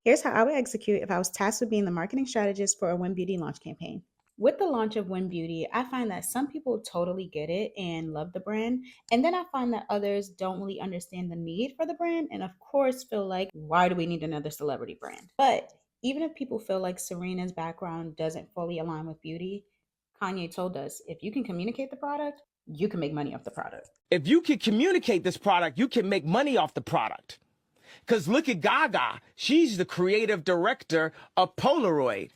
Here's how I would execute if I was tasked with being the marketing strategist for a WYN Beauty launch campaign. With the launch of WYN Beauty, I find that some people totally get it and love the brand. And then I find that others don't really understand the need for the brand. And of course, feel like, why do we need another celebrity brand? But even if people feel like Serena's background doesn't fully align with beauty, Kanye told us if you can communicate the product, you can make money off the product. If you can communicate this product, you can make money off the product. Because look at Gaga. She's the creative director of Polaroid.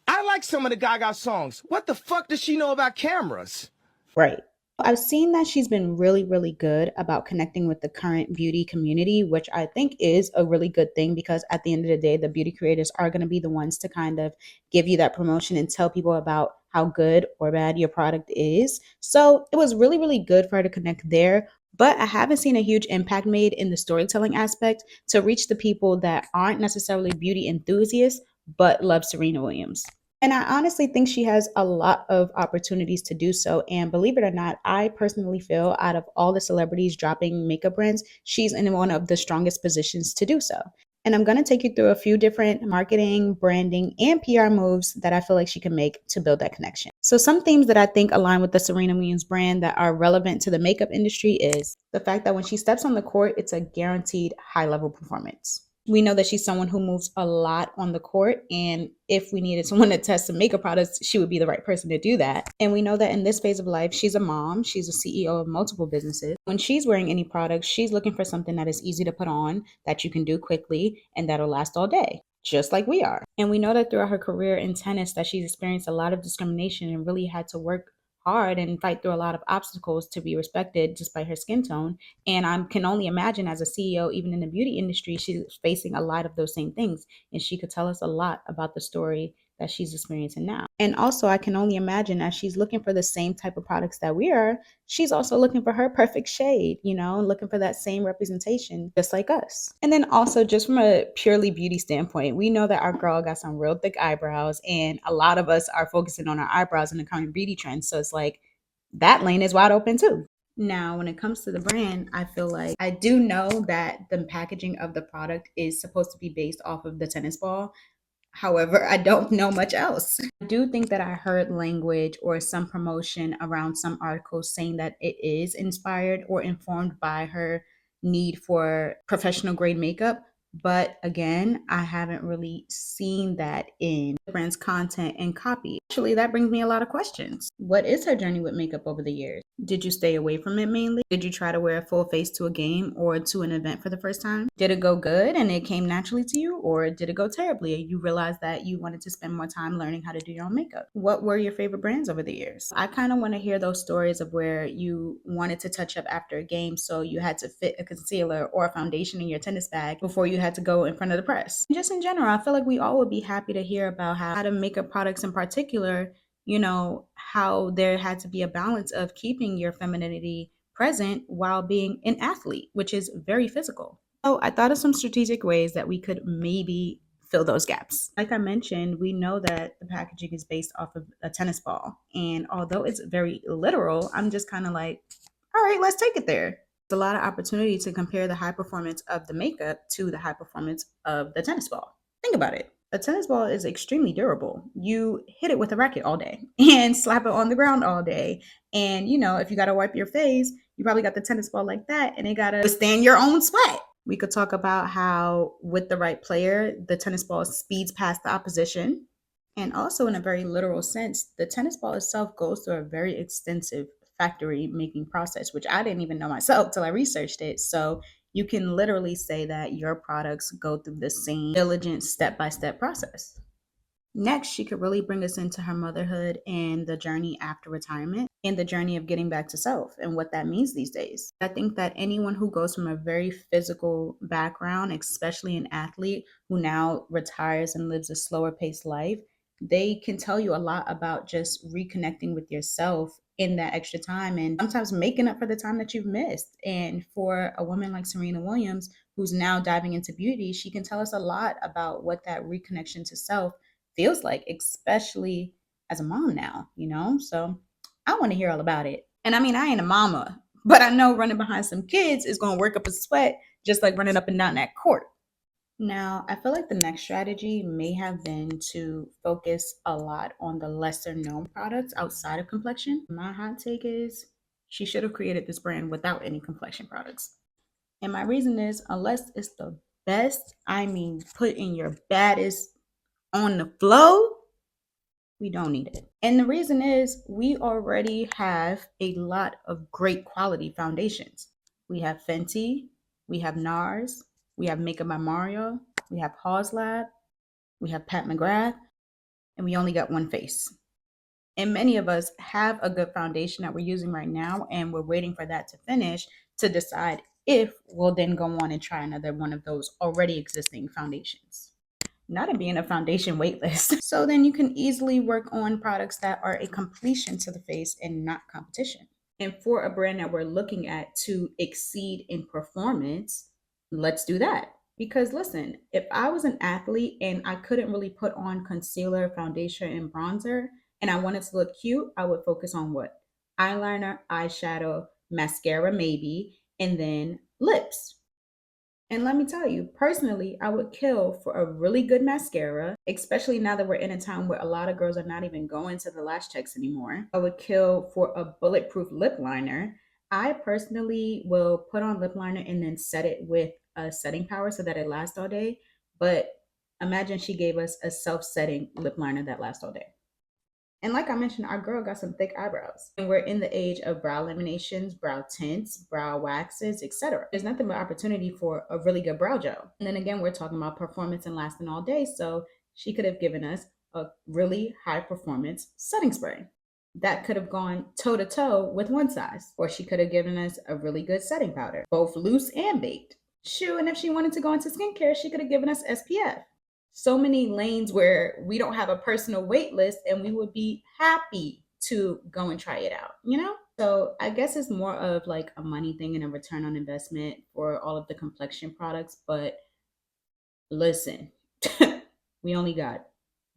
I like some of the Gaga songs. What the fuck does she know about cameras? Right. I've seen that she's been really, really good about connecting with the current beauty community, which I think is a really good thing because at the end of the day, the beauty creators are going to be the ones to kind of give you that promotion and tell people about how good or bad your product is. So it was really, really good for her to connect there. But I haven't seen a huge impact made in the storytelling aspect to reach the people that aren't necessarily beauty enthusiasts, but love Serena Williams. And I honestly think she has a lot of opportunities to do so. And believe it or not, I personally feel out of all the celebrities dropping makeup brands, she's in one of the strongest positions to do so. And I'm going to take you through a few different marketing, branding, and PR moves that I feel like she can make to build that connection. So, some themes that I think align with the Serena Williams brand that are relevant to the makeup industry is the fact that when she steps on the court, it's a guaranteed high level performance. We know that she's someone who moves a lot on the court. And if we needed someone to test some makeup products, she would be the right person to do that. And we know that in this phase of life, she's a mom, she's a CEO of multiple businesses. When she's wearing any products, she's looking for something that is easy to put on, that you can do quickly, and that'll last all day, just like we are. And we know that throughout her career in tennis that she's experienced a lot of discrimination and really had to work hard and fight through a lot of obstacles to be respected despite her skin tone. And I can only imagine as a CEO, even in the beauty industry, she's facing a lot of those same things. And she could tell us a lot about the story that she's experiencing now. And also, I can only imagine as she's looking for the same type of products that we are, she's also looking for her perfect shade, looking for that same representation, just like us. And then also, just from a purely beauty standpoint, we know that our girl got some real thick eyebrows, and a lot of us are focusing on our eyebrows in the current beauty trend. So it's like that lane is wide open too. Now, when it comes to the brand, I feel like I do know that the packaging of the product is supposed to be based off of the tennis ball. However, I don't know much else. I do think that I heard language or some promotion around some articles saying that it is inspired or informed by her need for professional grade makeup. But again, I haven't really seen that in the brand's content and copy. Actually, that brings me a lot of questions. What is her journey with makeup over the years? Did you stay away from it mainly? Did you try to wear a full face to a game or to an event for the first time? Did it go good and it came naturally to you, or did it go terribly and you realized that you wanted to spend more time learning how to do your own makeup? What were your favorite brands over the years? I kind of want to hear those stories of where you wanted to touch up after a game, so you had to fit a concealer or a foundation in your tennis bag before you had to go in front of the press. And just in general, I feel like we all would be happy to hear about how to makeup products in particular, how there had to be a balance of keeping your femininity present while being an athlete, which is very physical. So I thought of some strategic ways that we could maybe fill those gaps. Like I mentioned, we know that the packaging is based off of a tennis ball. And although it's very literal, I'm just kind of like, all right, let's take it there. There's a lot of opportunity to compare the high performance of the makeup to the high performance of the tennis ball. Think about it. A tennis ball is extremely durable. You hit it with a racket all day and slap it on the ground all day. And, if you got to wipe your face, you probably got the tennis ball like that and it got to withstand your own sweat. We could talk about how, with the right player, the tennis ball speeds past the opposition. And also, in a very literal sense, the tennis ball itself goes through a very extensive factory making process, which I didn't even know myself till I researched it. So you can literally say that your products go through the same diligent step-by-step process. Next, she could really bring us into her motherhood and the journey after retirement and the journey of getting back to self and what that means these days. I think that anyone who goes from a very physical background, especially an athlete who now retires and lives a slower paced life, they can tell you a lot about just reconnecting with yourself in that extra time and sometimes making up for the time that you've missed. And for a woman like Serena Williams, who's now diving into beauty, she can tell us a lot about what that reconnection to self feels like, especially as a mom now. So I want to hear all about it. And I mean, I ain't a mama, but I know running behind some kids is going to work up a sweat just like running up and down that court. Now, I feel like the next strategy may have been to focus a lot on the lesser known products outside of complexion. My hot take is she should have created this brand without any complexion products. And my reason is, unless it's the best, I mean, put in your baddest on the flow, we don't need it. And the reason is, we already have a lot of great quality foundations. We have Fenty, we have NARS, we have Makeup by Mario, we have Haws Lab, we have Pat McGrath, and we only got one face. And many of us have a good foundation that we're using right now, and we're waiting for that to finish to decide if we'll then go on and try another one of those already existing foundations. Not it being a foundation waitlist. So then you can easily work on products that are a completion to the face and not competition. And for a brand that we're looking at to exceed in performance, let's do that. Because listen, if I was an athlete and I couldn't really put on concealer, foundation, and bronzer, and I wanted to look cute, I would focus on what? Eyeliner, eyeshadow, mascara, maybe, and then lips. And let me tell you, personally, I would kill for a really good mascara, especially now that we're in a time where a lot of girls are not even going to the lash techs anymore. I would kill for a bulletproof lip liner. I personally will put on lip liner and then set it with a setting power so that it lasts all day. But imagine she gave us a self setting lip liner that lasts all day. And like I mentioned, our girl got some thick eyebrows. And we're in the age of brow laminations, brow tints, brow waxes, etc. There's nothing but opportunity for a really good brow gel. And then again, we're talking about performance and lasting all day. So she could have given us a really high performance setting spray that could have gone toe to toe with one size. Or she could have given us a really good setting powder, both loose and baked. Shoot, and if she wanted to go into skincare, she could have given us SPF. So many lanes where we don't have a personal wait list and we would be happy to go and try it out, you know? So I guess it's more of like a money thing and a return on investment for all of the complexion products. But listen, we only got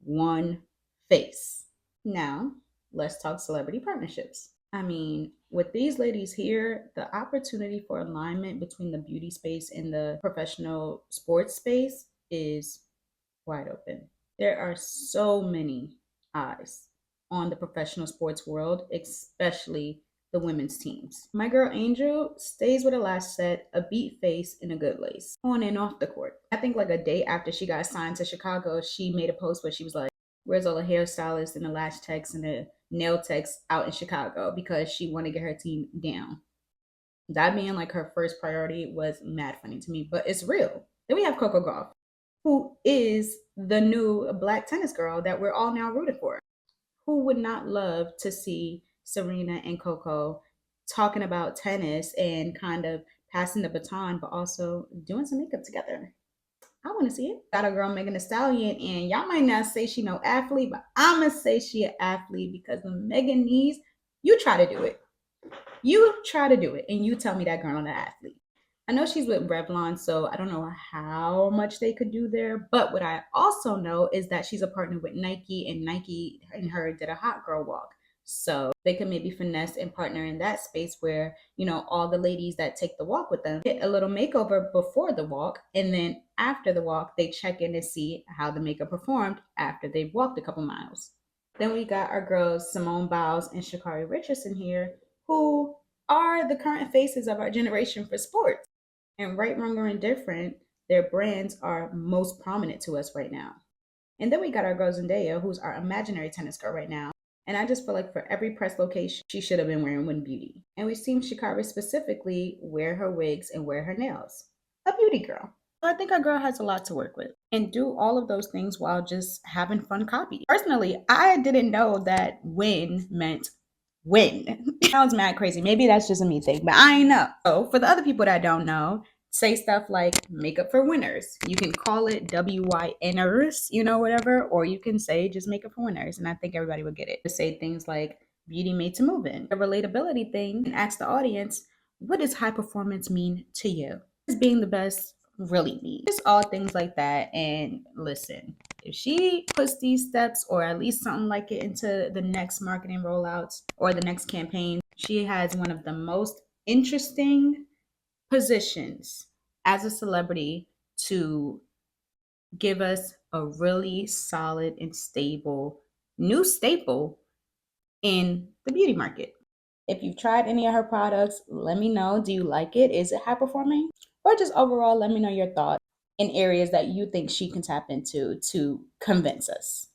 one face. Now, let's talk celebrity partnerships. I mean, with these ladies here, the opportunity for alignment between the beauty space and the professional sports space is wide open. There are so many eyes on the professional sports world, especially the women's teams. My girl Angel stays with a lash set, a beat face, and a good lace on and off the court. I think like a day after she got signed to Chicago, she made a post where she was like, where's all the hairstylists and the lash techs and the nail techs out in Chicago, because she wanted to get her team down. That being like her first priority was mad funny to me, but it's real. Then we have Coco Gauff, who is the new black tennis girl that we're all now rooting for. Who would not love to see Serena and Coco talking about tennis and kind of passing the baton, but also doing some makeup together? I want to see it. Got a girl Megan Thee Stallion, and y'all might not say she no athlete, but I'ma say she an athlete because the Megan needs. You try to do it. You try to do it, and you tell me that girl an athlete. I know she's with Revlon, so I don't know how much they could do there. But what I also know is that she's a partner with Nike, and Nike and her did a hot girl walk. So they could maybe finesse and partner in that space where, you know, all the ladies that take the walk with them get a little makeover before the walk. And then after the walk, they check in and see how the makeup performed after they've walked a couple miles. Then we got our girls, Simone Biles and Sha'Carri Richardson here, who are the current faces of our generation for sports. And right, wrong, or indifferent, their brands are most prominent to us right now. And then we got our girl Zendaya, who's our imaginary tennis girl right now. And I just feel like for every press location, she should have been wearing WYN Beauty. And we've seen Sha'Carri specifically wear her wigs and wear her nails. A beauty girl. So I think our girl has a lot to work with and do all of those things while just having fun copy. Personally, I didn't know that WYN meant win. Sounds mad crazy. Maybe that's just a me thing, but I ain't know. So for the other people that don't know, say stuff like makeup for winners. You can call it WYNers, you know, whatever, or you can say just makeup for winners. And I think everybody would get it. Say things like beauty made to move in, a relatability thing, and ask the audience, what does high performance mean to you? What does being the best really mean? Just all things like that. And listen, if she puts these steps or at least something like it into the next marketing rollouts or the next campaign, she has one of the most interesting positions as a celebrity to give us a really solid and stable new staple in the beauty market. If you've tried any of her products, let me know. Do you like it? Is it high performing? Or just overall, let me know your thoughts in areas that you think she can tap into to convince us.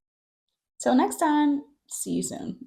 Till next time, see you soon.